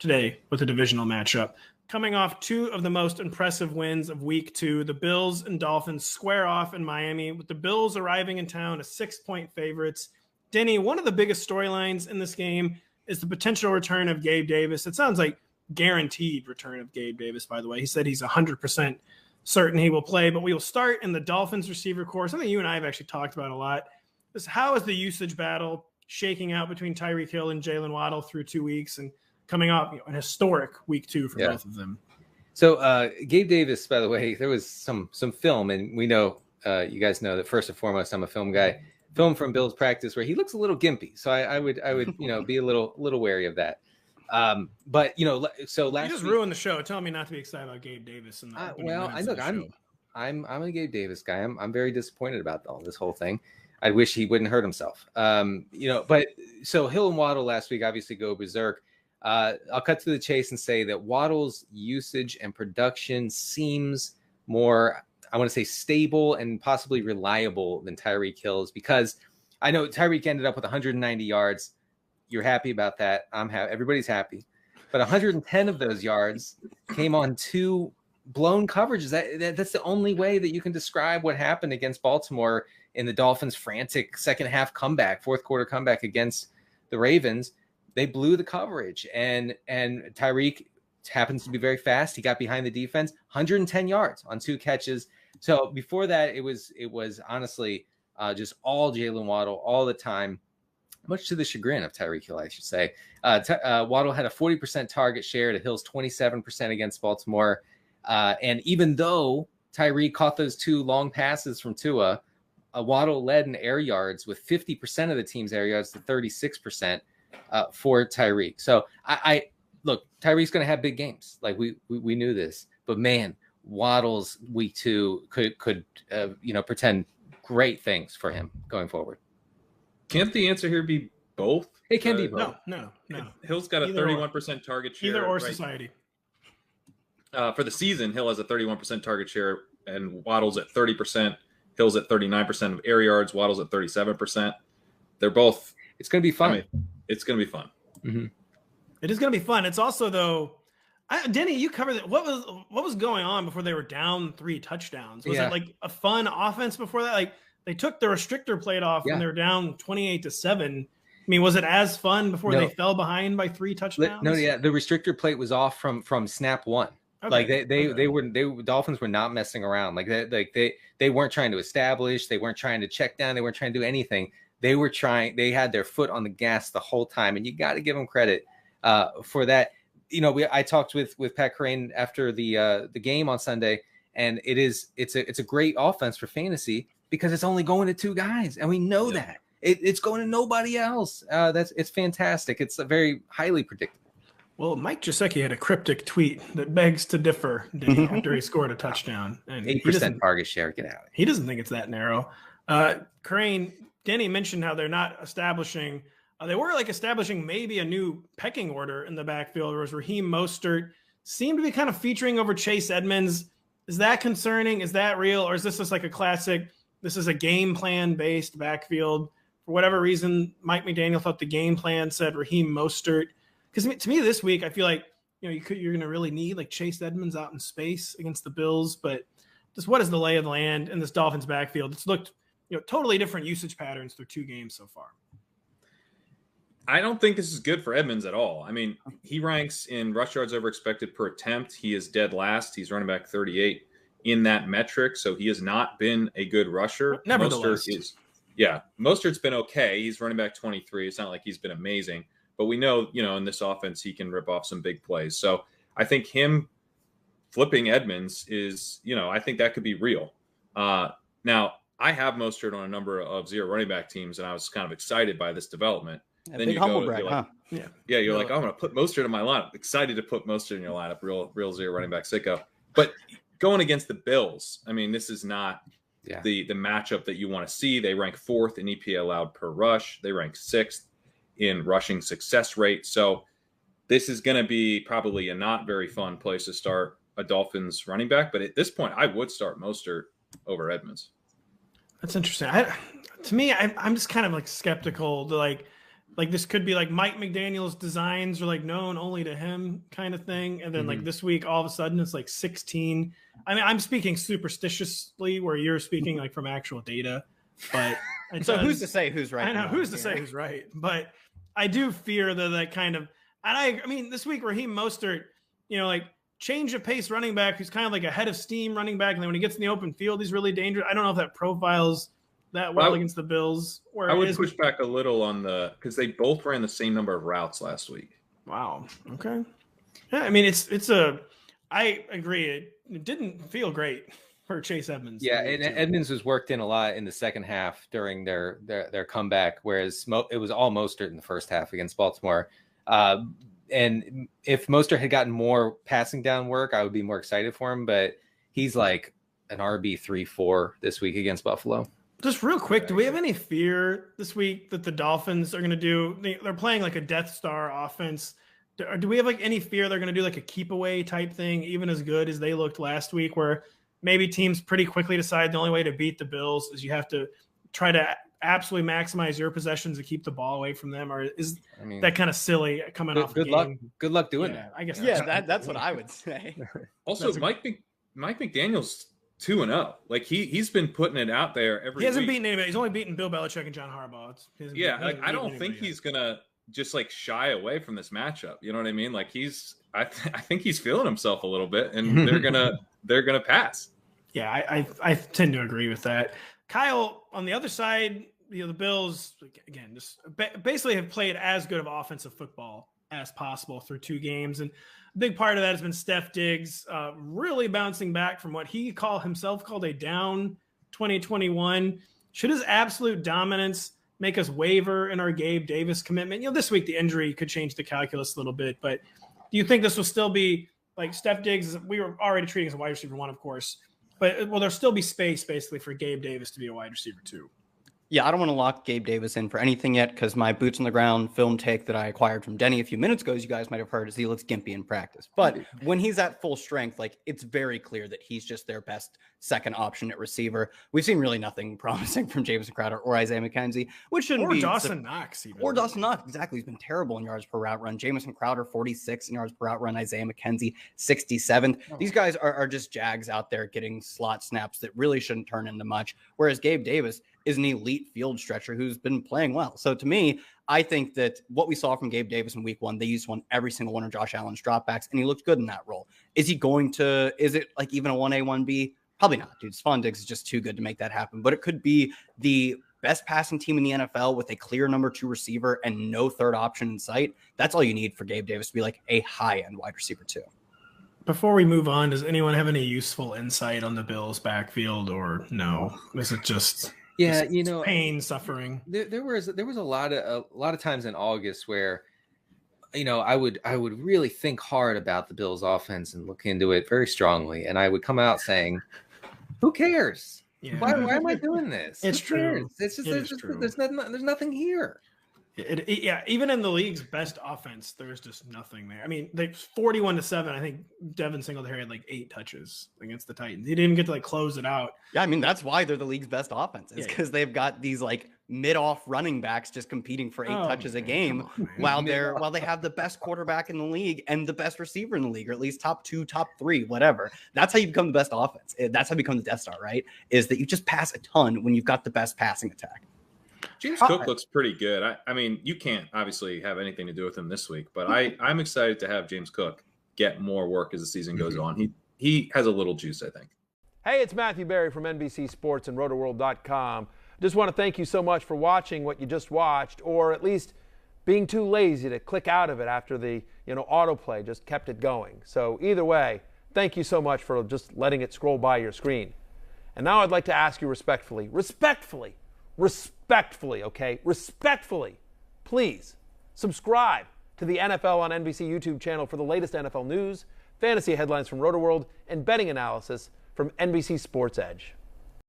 today with a divisional matchup. Coming off two of the most impressive wins of week 2, the Bills and Dolphins square off in Miami, with the Bills arriving in town as 6-point favorites. Denny, one of the biggest storylines in this game is the potential return of Gabe Davis. It sounds like guaranteed return of Gabe Davis, by the way. He said he's 100% certain he will play, but we will start in the Dolphins receiver corps. Something you and I have actually talked about a lot is how is the usage battle shaking out between Tyreek Hill and Jaylen Waddle through 2 weeks and coming off an historic week 2 for both of them. So Gabe Davis, by the way, there was some film, and we know you guys know that first and foremost, I'm a film guy. Film from Bills practice where he looks a little gimpy, so I would be a little wary of that. But so last you just ruined the show. Tell me not to be excited about Gabe Davis. I'm a Gabe Davis guy. I'm very disappointed about this whole thing. I wish he wouldn't hurt himself. But so Hill and Waddle last week obviously go berserk. I'll cut to the chase and say that Waddle's usage and production seems more, I want to say, stable and possibly reliable than Tyreek Hill's, because I know Tyreek ended up with 190 yards. You're happy about that. I'm happy. Everybody's happy. But 110 of those yards came on 2 blown coverages. That's the only way that you can describe what happened against Baltimore in the Dolphins' frantic second half comeback, fourth quarter comeback against the Ravens. They blew the coverage, and Tyreek happens to be very fast. He got behind the defense, 110 yards on 2 catches. So before that, it was honestly just all Jaylen Waddle all the time, much to the chagrin of Tyreek Hill, I should say. Waddle had a 40% target share to Hill's 27% against Baltimore. And even though Tyreek caught those 2 long passes from Tua, Waddle led in air yards with 50% of the team's air yards to 36%. For Tyreek. So I look, Tyreek's going to have big games. Like we knew this, but man, Waddle's week 2 could pretend great things for him going forward. Can't the answer here be both? It can be both. No. Hill's got a 31% target share. Either or, right? Society. For the season, Hill has a 31% target share, and Waddle's at 30%. Hill's at 39% of air yards. Waddle's at 37%. They're both. It's going to be fun. It's going to be fun. Mm-hmm. It is going to be fun. It's also, though, Denny, you covered it. What was going on before they were down 3 touchdowns? Was it like a fun offense before that? Like they took the restrictor plate off and they were down 28-7. I mean, was it as fun before they fell behind by 3 touchdowns? No, the restrictor plate was off from snap 1. Okay. Like they Dolphins were not messing around. Like they weren't trying to establish. They weren't trying to check down. They weren't trying to do anything. They had their foot on the gas the whole time, and you got to give them credit for that. I talked with Pat Kerrane after the game on Sunday, and it's a great offense for fantasy because it's only going to 2 guys, and we know that it's going to nobody else. It's fantastic. It's a very highly predictable. Well, Mike Gesicki had a cryptic tweet that begs to differ after he scored a touchdown. And 8% target share. Get out. He doesn't think it's that narrow. Kerrane. Denny mentioned how they're not establishing they were establishing maybe a new pecking order in the backfield, whereas Raheem Mostert seemed to be kind of featuring over Chase Edmonds. Is that concerning? Is that real? Or is this just like a classic, this is a game plan based backfield? For whatever reason, Mike McDaniel thought the game plan said Raheem Mostert. Because to me this week, I feel like you're going to really need like Chase Edmonds out in space against the Bills. But just what is the lay of the land in this Dolphins backfield? It's looked totally different usage patterns through 2 games so far. I don't think this is good for Edmonds at all. I mean, he ranks in rush yards over expected per attempt. He is dead last. He's running back 38 in that metric, so he has not been a good rusher. Nevertheless. Mostert's been okay. He's running back 23. It's not like he's been amazing, but we know, in this offense, he can rip off some big plays. So I think him flipping Edmonds is, I think that could be real. Now, I have Mostert on a number of 0 running back teams, and I was kind of excited by this development. Yeah, then big humble brag, huh? You're like, I'm going to put Mostert in my lineup. Excited to put Mostert in your lineup. Real 0 running back sicko. But going against the Bills, I mean, this is not the matchup that you want to see. They rank 4th in EPA allowed per rush. They rank 6th in rushing success rate. So this is going to be probably a not very fun place to start a Dolphins running back. But at this point, I would start Mostert over Edmonds. That's interesting. To me, I'm just kind of like skeptical. like this could be like Mike McDaniel's designs are like known only to him kind of thing. And then like this week, all of a sudden it's like 16. I mean, I'm speaking superstitiously where you're speaking like from actual data, but so who's to say who's right? I know who's to say who's right, but I do fear that kind of, and I mean, this week Raheem Mostert, like change of pace running back, who's kind of like a head of steam running back. And then when he gets in the open field, he's really dangerous. I don't know if that profiles that well against the Bills. I would push back a little on because they both ran the same number of routes last week. Wow. Okay. Yeah, I mean, I agree. It didn't feel great for Chase Edmonds. Yeah, and Edmonds was worked in a lot in the second half during their comeback, whereas it was all Mostert in the first half against Baltimore. And if Mostert had gotten more passing down work, I would be more excited for him. But he's like an RB 3-4 this week against Buffalo. Just real quick, do we have any fear this week that the Dolphins are going to do? They're playing like a Death Star offense. Do we have like any fear they're going to do like a keep away type thing, even as good as they looked last week, where maybe teams pretty quickly decide the only way to beat the Bills is you have to try to absolutely maximize your possessions and keep the ball away from them? Or is that kind of silly coming off? Good luck doing that. I guess. Yeah, that's what I would say. Also, Mike McDaniel's 2-0. Like he's been putting it out there every week. He hasn't beaten anybody. He's only beaten Bill Belichick and John Harbaugh. I don't think he's gonna just like shy away from this matchup. You know what I mean? Like I think he's feeling himself a little bit, and they're gonna pass. Yeah, I tend to agree with that. Kyle, on the other side, the Bills again just basically have played as good of offensive football as possible through 2 games, and a big part of that has been Steph Diggs really bouncing back from what he himself called a down 2021. Should his absolute dominance make us waver in our Gabe Davis commitment? This week the injury could change the calculus a little bit, but do you think this will still be like Steph Diggs? We were already treating as a wide receiver 1, of course, but will there still be space basically for Gabe Davis to be a wide receiver 2? Yeah, I don't want to lock Gabe Davis in for anything yet because my boots on the ground film take that I acquired from Denny a few minutes ago, as you guys might have heard, is he looks gimpy in practice. But when he's at full strength, like it's very clear that he's just their best second option at receiver. We've seen really nothing promising from Jamison Crowder or Isaiah McKenzie, which shouldn't be. Or Dawson Knox even. Or Dawson Knox, exactly. He's been terrible in yards per route run. Jamison Crowder, 46 in yards per route run. Isaiah McKenzie, 67th. These guys are just Jags out there getting slot snaps that really shouldn't turn into much. Whereas Gabe Davis is an elite field stretcher who's been playing well. So to me, I think that what we saw from Gabe Davis in week 1, they used every single one of Josh Allen's dropbacks, and he looked good in that role. Is it like even a 1A, 1B? Probably not, dude. Stephon Diggs is just too good to make that happen. But it could be the best passing team in the NFL with a clear number 2 receiver and no third option in sight. That's all you need for Gabe Davis to be like a high-end wide receiver 2. Before we move on, does anyone have any useful insight on the Bills' backfield, or no? Is it just... Yeah, pain, suffering. There was a lot of times in August where, I would really think hard about the Bills' offense and look into it very strongly, and I would come out saying, "Who cares? Yeah. Why am I doing this? It's true. It's just there's nothing here." Even in the league's best offense, there's just nothing there. I mean, they 41-7. I think Devin Singletary had like 8 touches against the Titans. He didn't even get to like close it out. Yeah, I mean that's why they're the league's best offense. Is because they've got these like mid-off running backs just competing for 8 touches a game, while they have the best quarterback in the league and the best receiver in the league, or at least top 2, top 3, whatever. That's how you become the best offense. That's how you become the Death Star, right? Is that you just pass a ton when you've got the best passing attack. James Cook looks pretty good. I mean, you can't obviously have anything to do with him this week, but I'm excited to have James Cook get more work as the season goes on. He has a little juice, I think. Hey, it's Matthew Berry from NBC Sports and Rotoworld.com. Just want to thank you so much for watching what you just watched, or at least being too lazy to click out of it after the autoplay just kept it going. So either way, thank you so much for just letting it scroll by your screen. And now I'd like to ask you respectfully, please subscribe to the NFL on NBC YouTube channel for the latest NFL news, fantasy headlines from Rotoworld, and betting analysis from NBC Sports Edge.